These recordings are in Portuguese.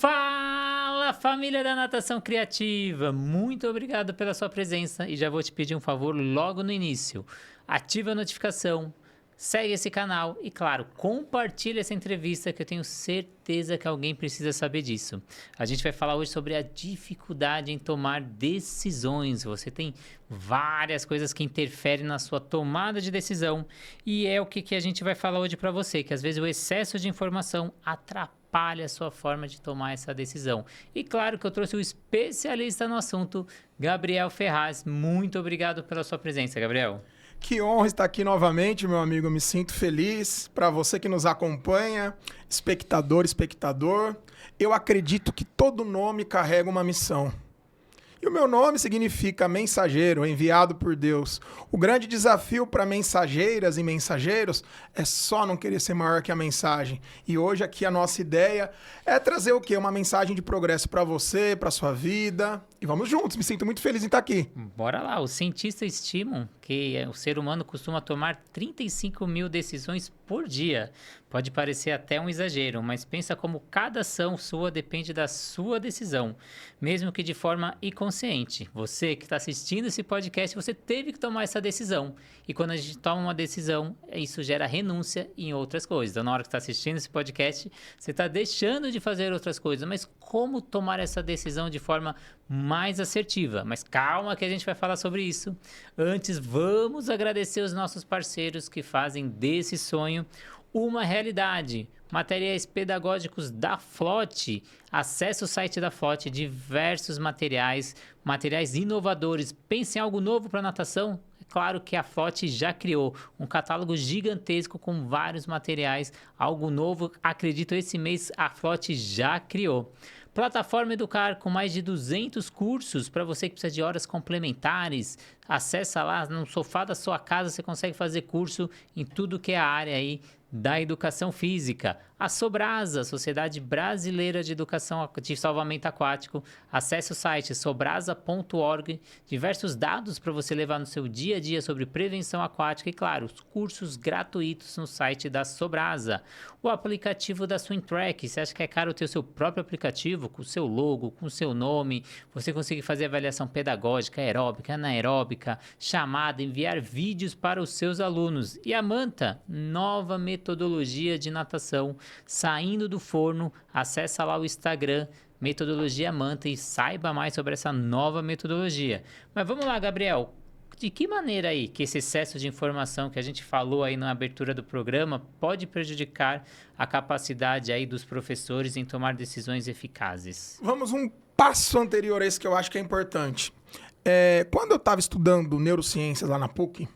Fala, família da Natação Criativa! Muito obrigado pela sua presença e já vou te pedir um favor logo no início. Ativa a notificação, segue esse canal e, claro, compartilha essa entrevista que eu tenho certeza que alguém precisa saber disso. A gente vai falar hoje sobre a dificuldade em tomar decisões. Você tem várias coisas que interferem na sua tomada de decisão e é o que a gente vai falar hoje para você, que às vezes o excesso de informação atrapalha a sua forma de tomar essa decisão. E claro que eu trouxe o especialista no assunto, Gabriel Ferraz. Muito obrigado pela sua presença, Gabriel. Que honra estar aqui novamente, meu amigo. Eu me sinto feliz. Para você que nos acompanha, espectador, eu acredito que todo nome carrega uma missão. E o meu nome significa mensageiro, enviado por Deus. O grande desafio para mensageiras e mensageiros é só não querer ser maior que a mensagem. E hoje aqui a nossa ideia é trazer o quê? Uma mensagem de progresso para você, para sua vida. E vamos juntos, me sinto muito feliz em estar aqui. Bora lá, os cientistas estimam que o ser humano costuma tomar 35 mil decisões por dia. Pode parecer até um exagero, mas pensa como cada ação sua depende da sua decisão, mesmo que de forma inconsciente. Você que está assistindo esse podcast, você teve que tomar essa decisão. E quando a gente toma uma decisão, isso gera renúncia em outras coisas. Então, na hora que está assistindo esse podcast, você está deixando de fazer outras coisas. Mas como tomar essa decisão de forma mais assertiva? Mas calma que a gente vai falar sobre isso. Antes, vamos agradecer os nossos parceiros que fazem desse sonho uma realidade. Materiais pedagógicos da Flote. Acesse o site da Flote, diversos materiais inovadores. Pense em algo novo para natação? É claro que a Flote já criou um catálogo gigantesco com vários materiais, algo novo. Acredito, esse mês a Flote já criou. Plataforma Educar, com mais de 200 cursos para você que precisa de horas complementares. Acessa lá, no sofá da sua casa você consegue fazer curso em tudo que é a área aí da educação física. A Sobrasa, Sociedade Brasileira de Educação de Salvamento Aquático. Acesse o site sobrasa.org. Diversos dados para você levar no seu dia a dia sobre prevenção aquática e, claro, os cursos gratuitos no site da Sobrasa. O aplicativo da Swimtrack. Você acha que é caro ter o seu próprio aplicativo com o seu logo, com o seu nome? Você consegue fazer avaliação pedagógica, aeróbica, anaeróbica, chamada, enviar vídeos para os seus alunos. E a Manta, nova metodologia de natação saindo do forno. Acessa lá o Instagram, Metodologia Manta, e saiba mais sobre essa nova metodologia. Mas vamos lá, Gabriel. De que maneira aí que esse excesso de informação que a gente falou aí na abertura do programa pode prejudicar a capacidade aí dos professores em tomar decisões eficazes? Vamos um passo anterior a esse que eu acho que é importante. Quando eu estava estudando neurociências lá na PUC,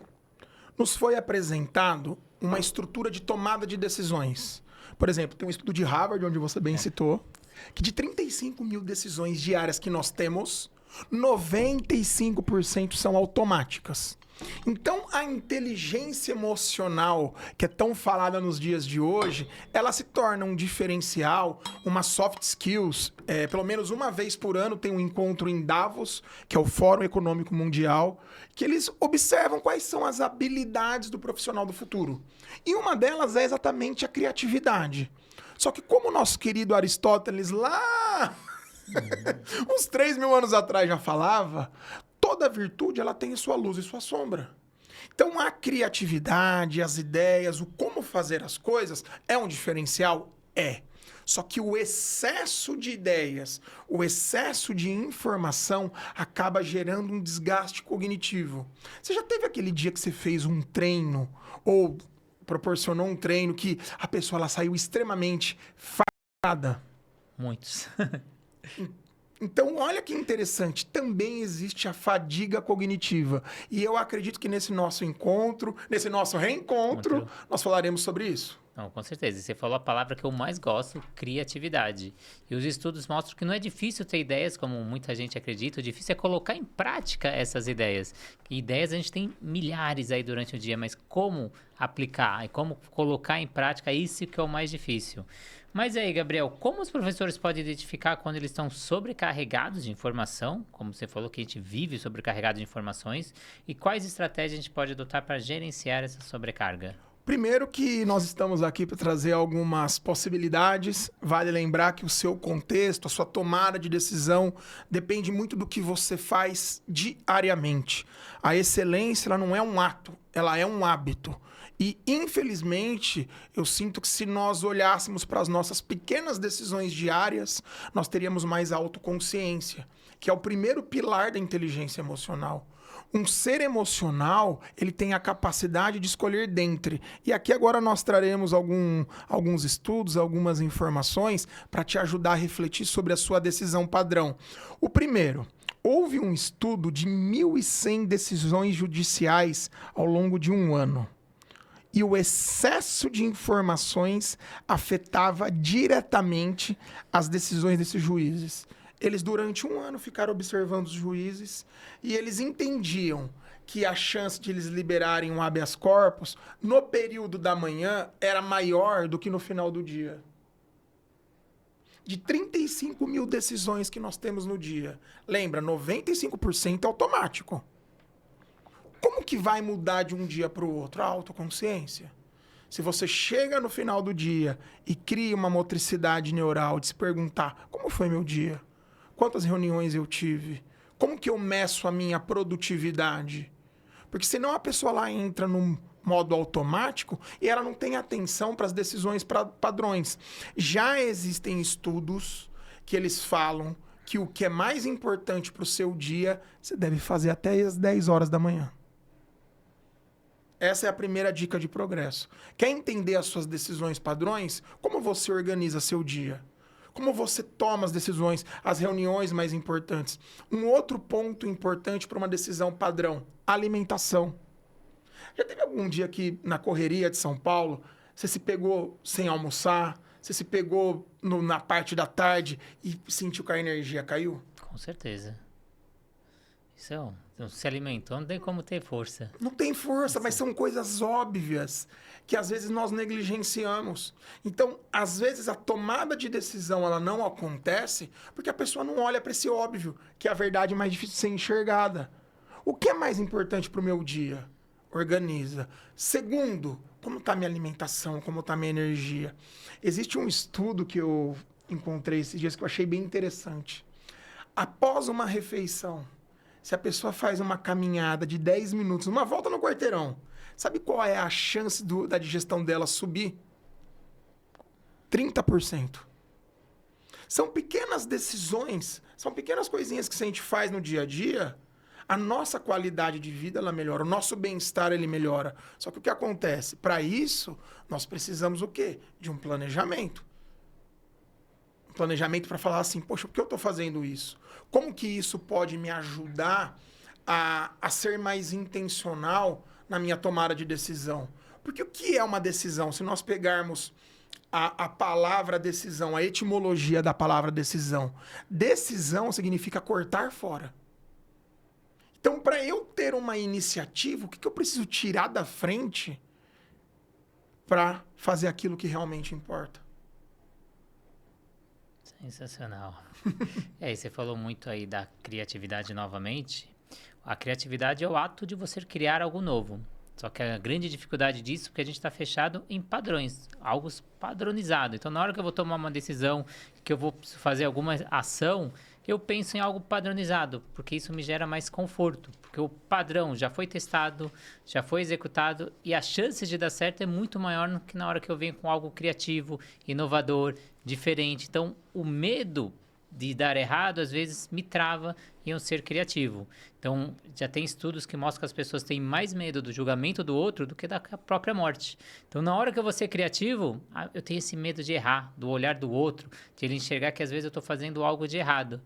nos foi apresentado uma estrutura de tomada de decisões. Por exemplo, tem um estudo de Harvard, onde você bem citou, que de 35 mil decisões diárias que nós temos, 95% são automáticas. Então, a inteligência emocional, que é tão falada nos dias de hoje, ela se torna um diferencial, uma soft skills. Pelo menos uma vez por ano tem um encontro em Davos, que é o Fórum Econômico Mundial, que eles observam quais são as habilidades do profissional do futuro. E uma delas é exatamente a criatividade. Só que como o nosso querido Aristóteles lá, uns 3.000 anos atrás já falava, toda virtude ela tem sua luz e sua sombra. Então a criatividade, as ideias, o como fazer as coisas é um diferencial? É. Só que o excesso de ideias, o excesso de informação acaba gerando um desgaste cognitivo. Você já teve aquele dia que você fez um treino ou proporcionou um treino que a pessoa ela saiu extremamente fatigada? Muitos. Então, olha que interessante, também existe a fadiga cognitiva. E eu acredito que nesse nosso encontro, nesse nosso reencontro, nós falaremos sobre isso. Não, com certeza. Você falou a palavra que eu mais gosto, criatividade. E os estudos mostram que não é difícil ter ideias, como muita gente acredita. O difícil é colocar em prática essas ideias. E ideias a gente tem milhares aí durante o dia, mas como aplicar e como colocar em prática, isso que é o mais difícil. Mas aí, Gabriel, como os professores podem identificar quando eles estão sobrecarregados de informação? Como você falou que a gente vive sobrecarregado de informações. E quais estratégias a gente pode adotar para gerenciar essa sobrecarga? Primeiro que nós estamos aqui para trazer algumas possibilidades. Vale lembrar que o seu contexto, a sua tomada de decisão depende muito do que você faz diariamente. A excelência, ela não é um ato, ela é um hábito. E, infelizmente, eu sinto que se nós olhássemos para as nossas pequenas decisões diárias, nós teríamos mais autoconsciência, que é o primeiro pilar da inteligência emocional. Um ser emocional, ele tem a capacidade de escolher dentre. E aqui agora nós traremos alguns estudos, algumas informações para te ajudar a refletir sobre a sua decisão padrão. O primeiro, houve um estudo de 1.100 decisões judiciais ao longo de um ano. E o excesso de informações afetava diretamente as decisões desses juízes. Eles, durante um ano, ficaram observando os juízes e eles entendiam que a chance de eles liberarem um habeas corpus no período da manhã era maior do que no final do dia. De 35 mil decisões que nós temos no dia, lembra, 95% é automático. Como que vai mudar de um dia para o outro? A autoconsciência. Se você chega no final do dia e cria uma motricidade neural de se perguntar, como foi meu dia? Quantas reuniões eu tive? Como que eu meço a minha produtividade? Porque senão a pessoa lá entra num modo automático e ela não tem atenção para as decisões padrões. Já existem estudos que eles falam que o que é mais importante para o seu dia, você deve fazer até às 10 horas da manhã. Essa é a primeira dica de progresso. Quer entender as suas decisões padrões? Como você organiza seu dia? Como você toma as decisões, as reuniões mais importantes? Um outro ponto importante para uma decisão padrão, alimentação. Já teve algum dia que na correria de São Paulo, você se pegou sem almoçar, você se pegou na parte da tarde e sentiu que a energia caiu? Com certeza. Isso não se alimentou, não tem como ter força. Não tem força, mas são coisas óbvias que às vezes nós negligenciamos. Então, às vezes a tomada de decisão ela não acontece porque a pessoa não olha para esse óbvio, que é a verdade mais difícil de ser enxergada. O que é mais importante para o meu dia? Organiza. Segundo, como está minha alimentação, como está minha energia? Existe um estudo que eu encontrei esses dias que eu achei bem interessante. Após uma refeição, se a pessoa faz uma caminhada de 10 minutos, uma volta no quarteirão, sabe qual é a chance da digestão dela subir? 30%. São pequenas decisões, são pequenas coisinhas que se a gente faz no dia a dia, a nossa qualidade de vida ela melhora, o nosso bem-estar ele melhora. Só que o que acontece? Para isso, nós precisamos o quê? De um planejamento. Um planejamento para falar assim, poxa, por que eu estou fazendo isso? Como que isso pode me ajudar a ser mais intencional na minha tomada de decisão? Porque o que é uma decisão? Se nós pegarmos a palavra decisão, a etimologia da palavra decisão. Decisão significa cortar fora. Então, para eu ter uma iniciativa, o que eu preciso tirar da frente para fazer aquilo que realmente importa? Sensacional. E você falou muito aí da criatividade novamente. A criatividade é o ato de você criar algo novo. Só que a grande dificuldade disso é que a gente está fechado em padrões, algo padronizado. Então, na hora que eu vou tomar uma decisão, que eu vou fazer alguma ação, eu penso em algo padronizado, porque isso me gera mais conforto. Porque o padrão já foi testado, já foi executado e a chance de dar certo é muito maior do que na hora que eu venho com algo criativo, inovador, diferente. Então, o medo de dar errado, às vezes, me trava em um ser criativo. Então, já tem estudos que mostram que as pessoas têm mais medo do julgamento do outro do que da própria morte. Então, na hora que eu vou ser criativo, eu tenho esse medo de errar, do olhar do outro, de ele enxergar que às vezes eu estou fazendo algo de errado.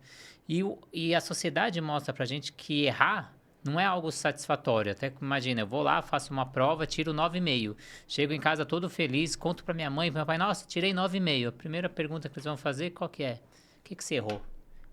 E a sociedade mostra pra gente que errar não é algo satisfatório. Até imagina, eu vou lá, faço uma prova, tiro 9,5. Chego em casa todo feliz, conto pra minha mãe, pro meu pai, nossa, tirei 9,5. A primeira pergunta que eles vão fazer, qual que é? O que você errou?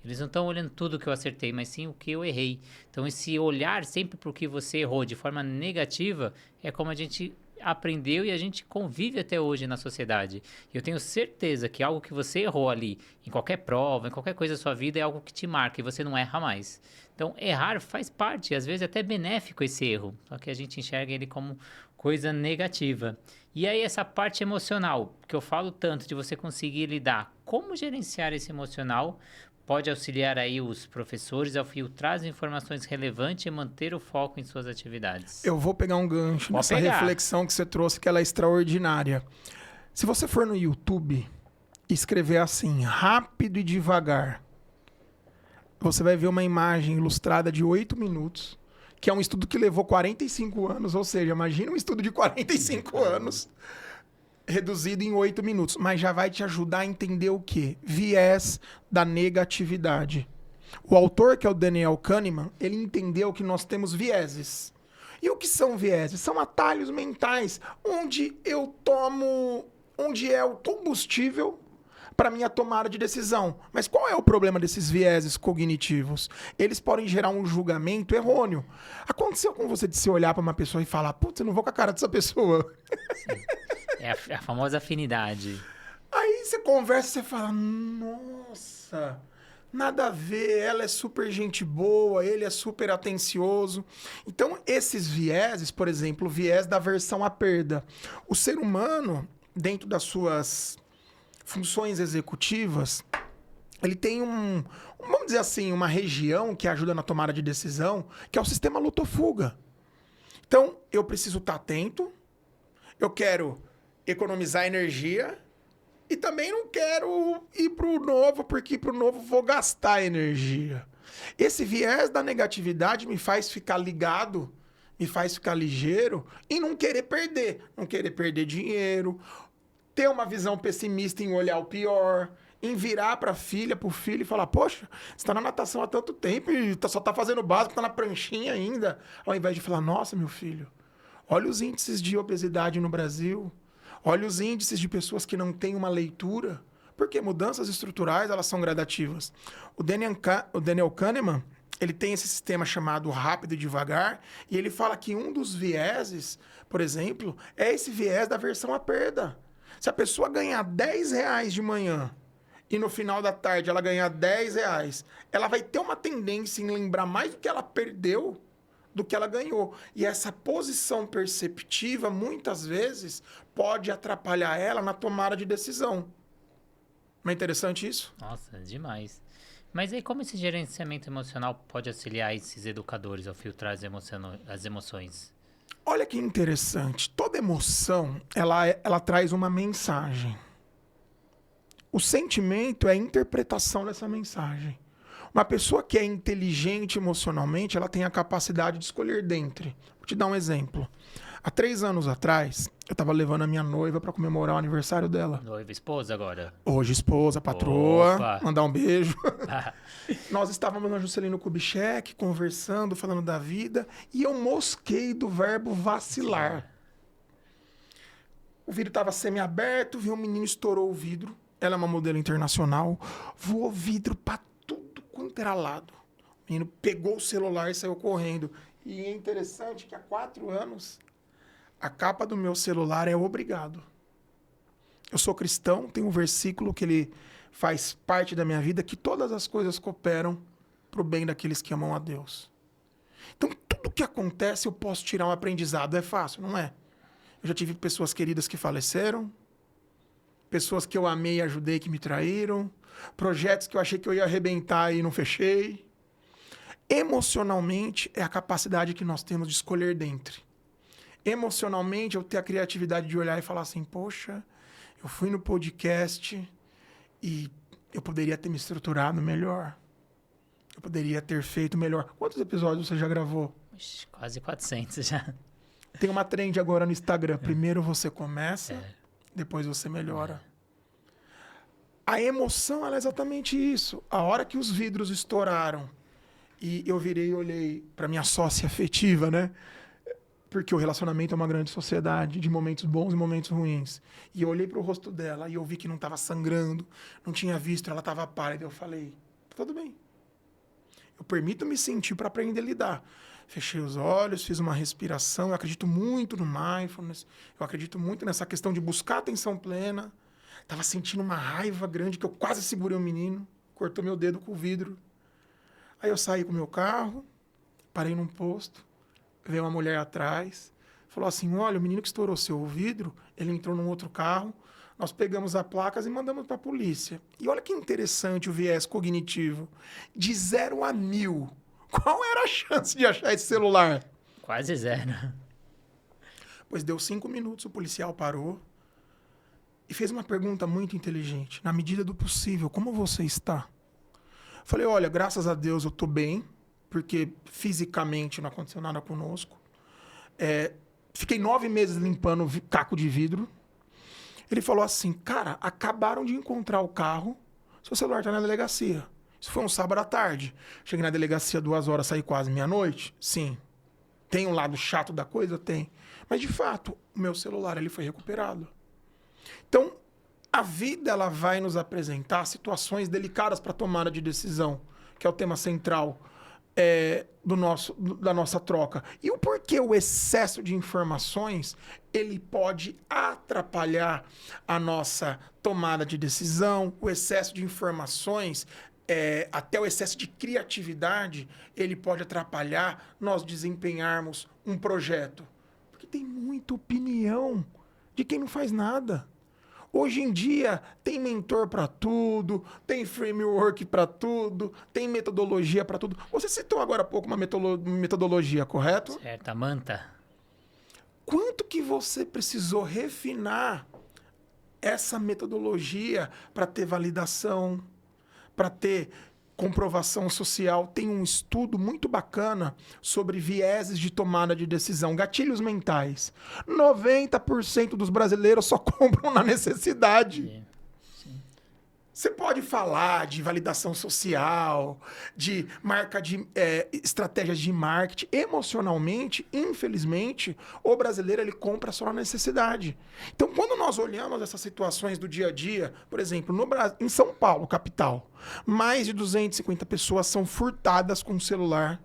Eles não estão olhando tudo que eu acertei, mas sim o que eu errei. Então, esse olhar sempre para o que você errou de forma negativa é como a gente aprendeu e a gente convive até hoje na sociedade. E eu tenho certeza que algo que você errou ali, em qualquer prova, em qualquer coisa da sua vida, é algo que te marca e você não erra mais. Então, errar faz parte, às vezes até benéfico esse erro, só que a gente enxerga ele como coisa negativa. E aí essa parte emocional, que eu falo tanto de você conseguir lidar, como gerenciar esse emocional, pode auxiliar aí os professores a filtrar as informações relevantes e manter o foco em suas atividades. Eu vou pegar um gancho Pode nessa pegar. reflexão que você trouxe, que ela é extraordinária. Se você for no YouTube e escrever assim, rápido e devagar, você vai ver uma imagem ilustrada de 8 minutos, que é um estudo que levou 45 anos, ou seja, imagina um estudo de 45 anos reduzido em 8 minutos, mas já vai te ajudar a entender o quê? Viés da negatividade. O autor, que é o Daniel Kahneman, ele entendeu que nós temos vieses. E o que são vieses? São atalhos mentais, onde é o combustível para minha tomada de decisão. Mas qual é o problema desses vieses cognitivos? Eles podem gerar um julgamento errôneo. Aconteceu com você de se olhar para uma pessoa e falar, putz, eu não vou com a cara dessa pessoa. É a famosa afinidade. Aí você conversa e você fala, nossa, nada a ver, ela é super gente boa, ele é super atencioso. Então, esses vieses, por exemplo, o viés da aversão à perda. O ser humano, dentro das suas funções executivas, ele tem vamos dizer assim, uma região que ajuda na tomada de decisão, que é o sistema luto-fuga. Então, eu preciso estar atento, eu quero economizar energia e também não quero ir para o novo, porque para o novo vou gastar energia. Esse viés da negatividade me faz ficar ligado, me faz ficar ligeiro e não querer perder dinheiro, ter uma visão pessimista em olhar o pior, em virar para a filha, para o filho e falar, poxa, você está na natação há tanto tempo e só está fazendo o básico, está na pranchinha ainda, ao invés de falar, nossa, meu filho, olha os índices de obesidade no Brasil, olha os índices de pessoas que não têm uma leitura, porque mudanças estruturais, elas são gradativas. O Daniel Kahneman, ele tem esse sistema chamado rápido e devagar, e ele fala que um dos vieses, por exemplo, é esse viés da aversão à perda. Se a pessoa ganhar R$10 de manhã e no final da tarde ela ganhar R$10, ela vai ter uma tendência em lembrar mais do que ela perdeu do que ela ganhou. E essa posição perceptiva, muitas vezes, pode atrapalhar ela na tomada de decisão. Não é interessante isso? Nossa, demais. Mas aí como esse gerenciamento emocional pode auxiliar esses educadores a filtrar as emoções? Olha que interessante. Toda emoção, ela traz uma mensagem. O sentimento é a interpretação dessa mensagem. Uma pessoa que é inteligente emocionalmente, ela tem a capacidade de escolher dentre. Vou te dar um exemplo. Há 3 anos atrás, eu estava levando a minha noiva para comemorar o aniversário dela. Noiva, esposa agora? Hoje esposa, patroa, Opa. mandar um beijo. Nós estávamos na Juscelino Kubitschek, conversando, falando da vida, e eu mosquei do verbo vacilar. O vidro estava semi-aberto, vi um menino, estourou o vidro. Ela é uma modelo internacional, voou vidro para tudo quanto era lado. O menino pegou o celular e saiu correndo. E é interessante que há 4 anos, a capa do meu celular é obrigado. Eu sou cristão, tem um versículo que ele faz parte da minha vida, que todas as coisas cooperam para o bem daqueles que amam a Deus. Então, tudo que acontece eu posso tirar um aprendizado. É fácil, não é? Eu já tive pessoas queridas que faleceram, pessoas que eu amei e ajudei que me traíram, projetos que eu achei que eu ia arrebentar e não fechei. Emocionalmente, é a capacidade que nós temos de escolher dentre. Emocionalmente, eu ter a criatividade de olhar e falar assim, poxa, eu fui no podcast e eu poderia ter me estruturado melhor. Eu poderia ter feito melhor. Quantos episódios você já gravou? Ixi, quase 400 já. Tem uma trend agora no Instagram. Primeiro você começa, depois você melhora. A emoção, ela é exatamente isso. A hora que os vidros estouraram e eu virei e olhei para minha sócia afetiva, né? Porque o relacionamento é uma grande sociedade de momentos bons e momentos ruins. E eu olhei para o rosto dela e eu vi que não estava sangrando, não tinha visto, ela estava pálida. Eu falei, tudo bem. Eu permito me sentir para aprender a lidar. Fechei os olhos, fiz uma respiração. Eu acredito muito no mindfulness. Eu acredito muito nessa questão de buscar atenção plena. Estava sentindo uma raiva grande que eu quase segurei o menino. Cortou meu dedo com o vidro. Aí eu saí com o meu carro, parei num posto. Veio uma mulher atrás, Falou assim, olha, o menino que estourou seu vidro, ele entrou num outro carro, nós pegamos as placas e mandamos para a polícia. E olha que interessante o viés cognitivo. De 0 a 1000, qual era a chance de achar esse celular? Quase zero. Pois deu 5 minutos, o policial parou e fez uma pergunta muito inteligente. Na medida do possível, como você está? Falei, olha, graças a Deus eu tô bem, porque fisicamente não aconteceu nada conosco. Fiquei 9 meses limpando caco de vidro. Ele falou assim, cara, acabaram de encontrar o carro, seu celular tá na delegacia. Isso foi um sábado à tarde. Cheguei na delegacia 2 horas, saí quase meia-noite? Sim. Tem um lado chato da coisa? Tem. Mas, de fato, o meu celular ele foi recuperado. Então, a vida ela vai nos apresentar situações delicadas para tomada de decisão, que é o tema central da nossa troca. E o porquê o excesso de informações ele pode atrapalhar a nossa tomada de decisão, o excesso de informações, até o excesso de criatividade, ele pode atrapalhar nós desempenharmos um projeto. Porque tem muita opinião de quem não faz nada. Hoje em dia, tem mentor para tudo, tem framework para tudo, tem metodologia para tudo. Você citou agora há pouco uma metodologia, correto? Certo, a Manta. Quanto que você precisou refinar essa metodologia para ter validação, para ter comprovação social? Tem um estudo muito bacana sobre vieses de tomada de decisão, gatilhos mentais. 90% dos brasileiros só compram na necessidade. Sim. Você pode falar de validação social, de marca de estratégias de marketing. Emocionalmente, infelizmente, o brasileiro ele compra só na necessidade. Então, quando nós olhamos essas situações do dia a dia, por exemplo, em São Paulo, capital, mais de 250 pessoas são furtadas com o celular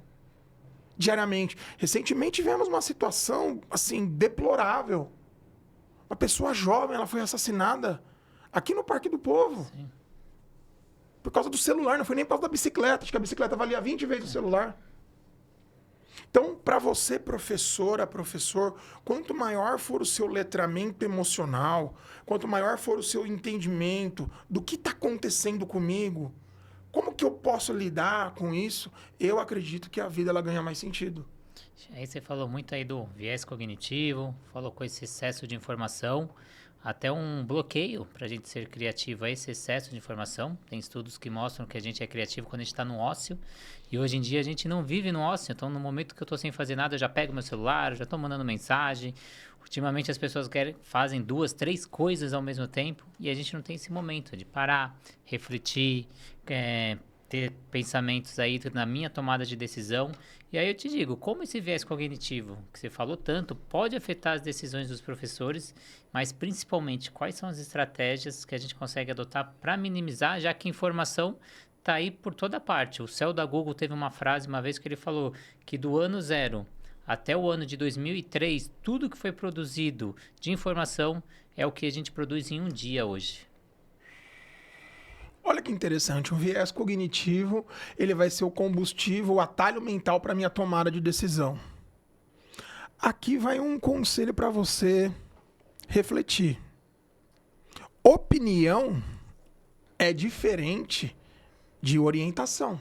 diariamente. Recentemente tivemos uma situação assim deplorável. Uma pessoa jovem, ela foi assassinada aqui no Parque do Povo. Sim. Por causa do celular, não foi nem por causa da bicicleta. Acho que a bicicleta valia 20 vezes o celular. Então, para você, professora, professor, quanto maior for o seu letramento emocional, quanto maior for o seu entendimento do que está acontecendo comigo, como que eu posso lidar com isso, eu acredito que a vida ela ganha mais sentido. Aí você falou muito aí do viés cognitivo, falou com esse excesso de informação, até um bloqueio para a gente ser criativo é esse excesso de informação. Tem estudos que mostram que a gente é criativo quando a gente está no ócio. E hoje em dia a gente não vive no ócio. Então, no momento que eu estou sem fazer nada, eu já pego meu celular, já estou mandando mensagem. Ultimamente as pessoas fazem 2, 3 coisas ao mesmo tempo. E a gente não tem esse momento de parar, refletir, ter pensamentos aí na minha tomada de decisão. E aí eu te digo, como esse viés cognitivo, que você falou tanto, pode afetar as decisões dos professores, mas principalmente quais são as estratégias que a gente consegue adotar para minimizar, já que a informação está aí por toda parte. O céu da Google teve uma frase uma vez que ele falou que do ano 0 até o ano de 2003, tudo que foi produzido de informação é o que a gente produz em um dia hoje. Olha que interessante, um viés cognitivo, ele vai ser o combustível, o atalho mental para minha tomada de decisão. Aqui vai um conselho para você refletir. Opinião é diferente de orientação.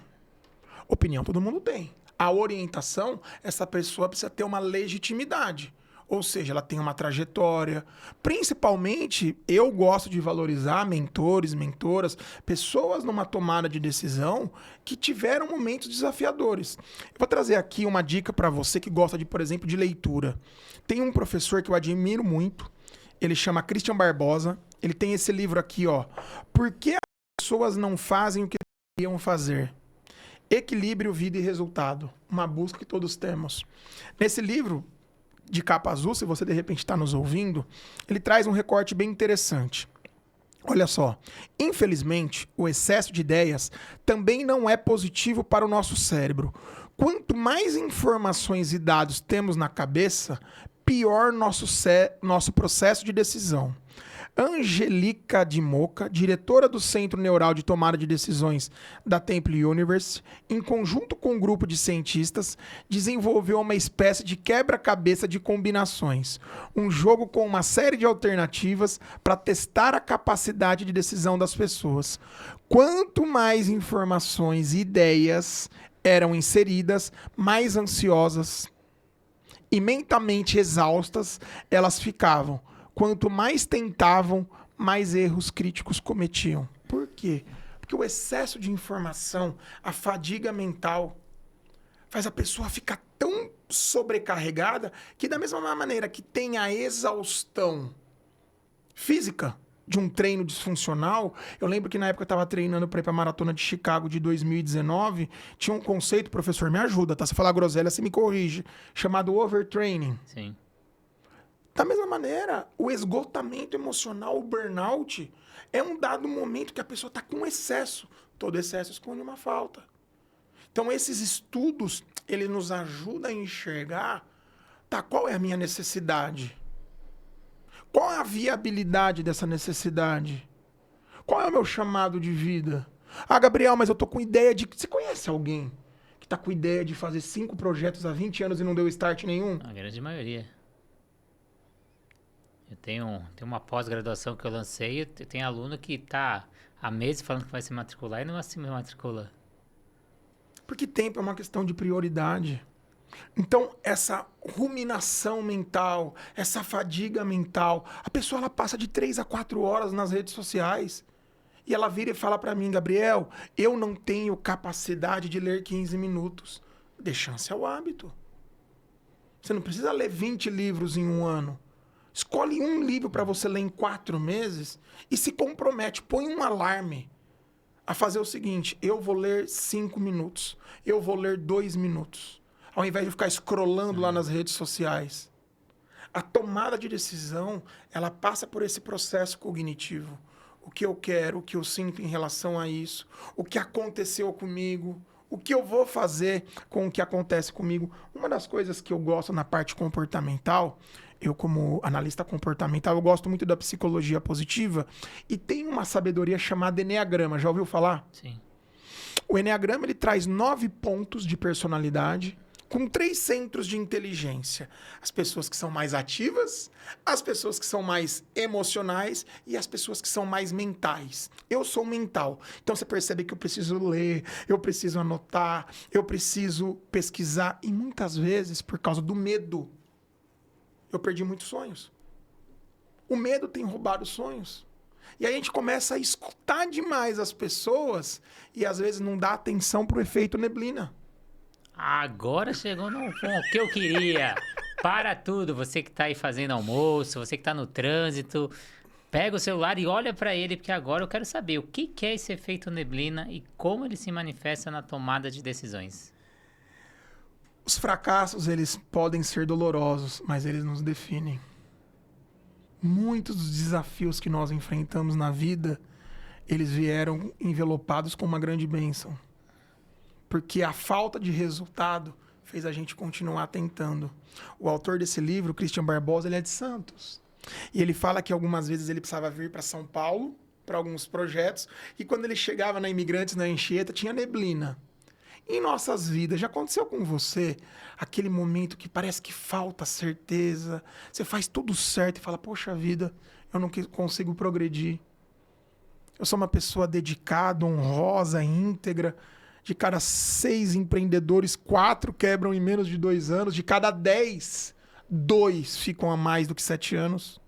Opinião todo mundo tem. A orientação, essa pessoa precisa ter uma legitimidade. Ou seja, ela tem uma trajetória. Principalmente, eu gosto de valorizar mentores, mentoras, pessoas numa tomada de decisão que tiveram momentos desafiadores. Eu vou trazer aqui uma dica para você que gosta, por exemplo, de leitura. Tem um professor que eu admiro muito, ele chama Christian Barbosa. Ele tem esse livro aqui, ó. Por que as pessoas não fazem o que deveriam fazer? Equilíbrio, vida e resultado. Uma busca que todos temos. Nesse livro de capa azul, se você de repente está nos ouvindo, ele traz um recorte bem interessante. Olha só, infelizmente, o excesso de ideias também não é positivo para o nosso cérebro. Quanto mais informações e dados temos na cabeça, pior nosso processo de decisão. Angelica de Moca, diretora do Centro Neural de Tomada de Decisões da Temple University, em conjunto com um grupo de cientistas, desenvolveu uma espécie de quebra-cabeça de combinações, um jogo com uma série de alternativas para testar a capacidade de decisão das pessoas. Quanto mais informações e ideias eram inseridas, mais ansiosas e mentalmente exaustas elas ficavam. Quanto mais tentavam, mais erros críticos cometiam. Por quê? Porque o excesso de informação, a fadiga mental, faz a pessoa ficar tão sobrecarregada que, da mesma maneira que tem a exaustão física de um treino disfuncional, eu lembro que na época eu estava treinando para ir para a Maratona de Chicago de 2019, tinha um conceito, professor, me ajuda, tá? Se falar groselha, você me corrige, chamado overtraining. Sim. Da mesma maneira, o esgotamento emocional, o burnout, é um dado momento que a pessoa está com excesso. Todo excesso esconde uma falta. Então, esses estudos, eles nos ajudam a enxergar, tá, qual é a minha necessidade? Qual é a viabilidade dessa necessidade? Qual é o meu chamado de vida? Ah, Gabriel, mas eu tô com ideia de... Você conhece alguém que tá com ideia de fazer 5 projetos há 20 anos e não deu start nenhum? A grande maioria. Eu tenho uma pós-graduação que eu lancei, eu tenho aluno que tá há meses falando que vai se matricular e não se matricula. Porque tempo é uma questão de prioridade. Então, essa ruminação mental, essa fadiga mental, a pessoa ela passa de 3 a 4 horas nas redes sociais. E ela vira e fala para mim, Gabriel, eu não tenho capacidade de ler 15 minutos. Dê chance ao hábito. Você não precisa ler 20 livros em um ano. Escolhe um livro para você ler em 4 meses e se compromete, põe um alarme a fazer o seguinte, eu vou ler 5 minutos, eu vou ler 2 minutos, ao invés de ficar scrollando lá nas redes sociais. A tomada de decisão, ela passa por esse processo cognitivo. O que eu quero, o que eu sinto em relação a isso, o que aconteceu comigo, o que eu vou fazer com o que acontece comigo. Uma das coisas que eu gosto na parte comportamental, eu como analista comportamental, eu gosto muito da psicologia positiva e tem uma sabedoria chamada Eneagrama. Já ouviu falar? Sim. O Eneagrama ele traz 9 pontos de personalidade com 3 centros de inteligência. As pessoas que são mais ativas, as pessoas que são mais emocionais e as pessoas que são mais mentais. Eu sou mental. Então você percebe que eu preciso ler, eu preciso anotar, eu preciso pesquisar. E muitas vezes, por causa do medo, eu perdi muitos sonhos. O medo tem roubado sonhos. E aí a gente começa a escutar demais as pessoas e às vezes não dá atenção pro efeito neblina. Agora chegou no ponto que eu queria. Para tudo, você que tá aí fazendo almoço, você que tá no trânsito, pega o celular e olha para ele, porque agora eu quero saber o que é esse efeito neblina e como ele se manifesta na tomada de decisões. Os fracassos, eles podem ser dolorosos, mas eles nos definem. Muitos dos desafios que nós enfrentamos na vida, eles vieram envelopados com uma grande bênção. Porque a falta de resultado fez a gente continuar tentando. O autor desse livro, Christian Barbosa, ele é de Santos. E ele fala que algumas vezes ele precisava vir para São Paulo, para alguns projetos, e quando ele chegava na Imigrantes, na Anchieta, tinha neblina. Em nossas vidas, já aconteceu com você aquele momento que parece que falta certeza, você faz tudo certo e fala, poxa vida, eu não consigo progredir. Eu sou uma pessoa dedicada, honrosa, íntegra. De cada 6 empreendedores, 4 quebram em menos de 2 anos. De cada 10, 2 ficam a mais do que 7 anos.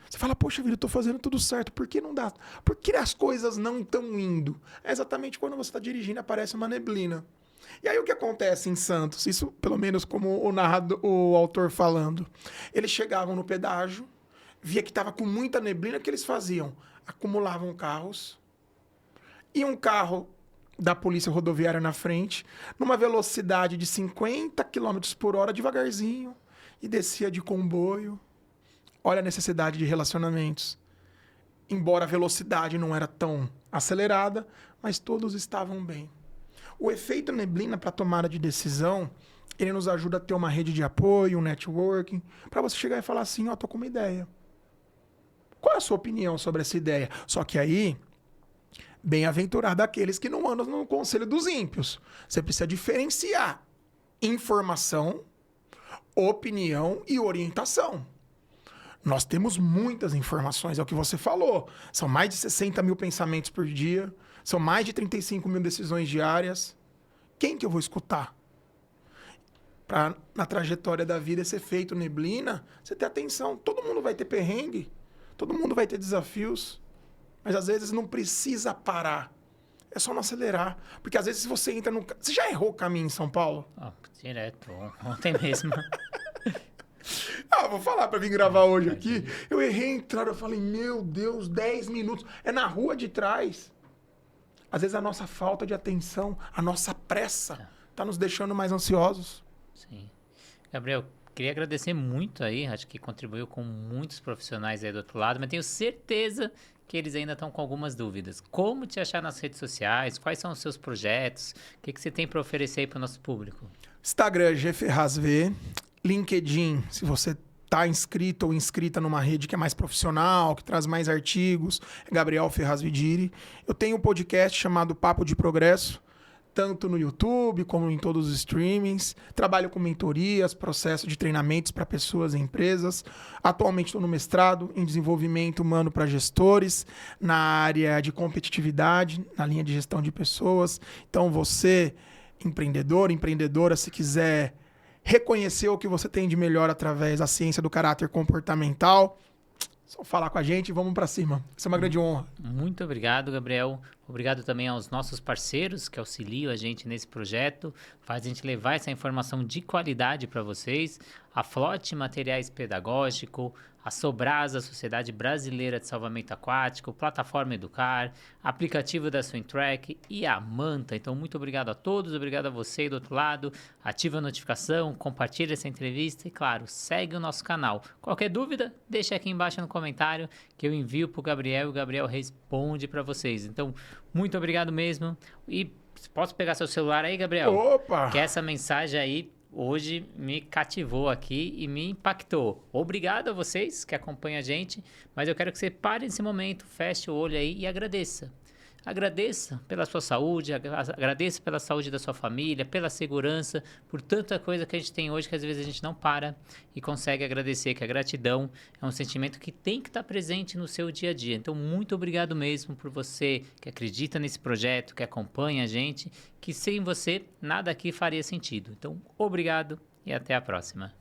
Você fala, poxa vida, eu estou fazendo tudo certo. Por que não dá? Por que as coisas não estão indo? É exatamente quando você está dirigindo, aparece uma neblina. E aí o que acontece em Santos? Isso, pelo menos como o autor falando. Eles chegavam no pedágio, via que estava com muita neblina, o que eles faziam? Acumulavam carros. E um carro da polícia rodoviária na frente, numa velocidade de 50 km por hora, devagarzinho, e descia de comboio. Olha a necessidade de relacionamentos. Embora a velocidade não era tão acelerada, mas todos estavam bem. O efeito neblina para tomada de decisão, ele nos ajuda a ter uma rede de apoio, um networking, para você chegar e falar assim, ó, tô com uma ideia. Qual é a sua opinião sobre essa ideia? Só que aí, bem-aventurado aqueles que não andam no conselho dos ímpios. Você precisa diferenciar informação, opinião e orientação. Nós temos muitas informações, é o que você falou. São mais de 60 mil pensamentos por dia, são mais de 35 mil decisões diárias. Quem que eu vou escutar? Para na trajetória da vida ser feito neblina, você ter atenção. Todo mundo vai ter perrengue, todo mundo vai ter desafios, mas às vezes não precisa parar. É só não acelerar. Porque às vezes se você entra no... Você já errou o caminho em São Paulo? Direto, ontem mesmo. Vou falar pra vir gravar hoje aqui. Eu errei a entrada, eu falei, meu Deus, 10 minutos. É na rua de trás. Às vezes a nossa falta de atenção, a nossa pressa, tá nos deixando mais ansiosos. Sim. Gabriel, queria agradecer muito aí, acho que contribuiu com muitos profissionais aí do outro lado, mas tenho certeza que eles ainda estão com algumas dúvidas. Como te achar nas redes sociais? Quais são os seus projetos? O que você tem para oferecer aí para o nosso público? Instagram, GFerrazV. LinkedIn, se você está inscrito ou inscrita numa rede que é mais profissional, que traz mais artigos, é Gabriel Ferraz Vidiri. Eu tenho um podcast chamado Papo de Progresso, tanto no YouTube como em todos os streamings. Trabalho com mentorias, processo de treinamentos para pessoas e empresas. Atualmente estou no mestrado em desenvolvimento humano para gestores, na área de competitividade, na linha de gestão de pessoas. Então você, empreendedor, empreendedora, se quiser reconhecer o que você tem de melhor através da ciência do caráter comportamental, só falar com a gente e vamos para cima. Isso é uma grande honra. Muito obrigado, Gabriel. Obrigado também aos nossos parceiros que auxiliam a gente nesse projeto, faz a gente levar essa informação de qualidade para vocês. A Flote Materiais Pedagógico, a Sobrasa, Sociedade Brasileira de Salvamento Aquático, Plataforma Educar, aplicativo da Swintrack e a Manta. Então, muito obrigado a todos, obrigado a você do outro lado. Ativa a notificação, compartilha essa entrevista e, claro, segue o nosso canal. Qualquer dúvida, deixa aqui embaixo no comentário que eu envio para o Gabriel e o Gabriel responde para vocês. Então, muito obrigado mesmo. E posso pegar seu celular aí, Gabriel? Opa! Que essa mensagem aí hoje me cativou aqui e me impactou. Obrigado a vocês que acompanham a gente, mas eu quero que você pare nesse momento, feche o olho aí e agradeça. Agradeça pela sua saúde, agradeça pela saúde da sua família, pela segurança, por tanta coisa que a gente tem hoje que às vezes a gente não para e consegue agradecer, que a gratidão é um sentimento que tem que estar presente no seu dia a dia. Então, muito obrigado mesmo por você que acredita nesse projeto, que acompanha a gente, que sem você nada aqui faria sentido. Então, obrigado e até a próxima.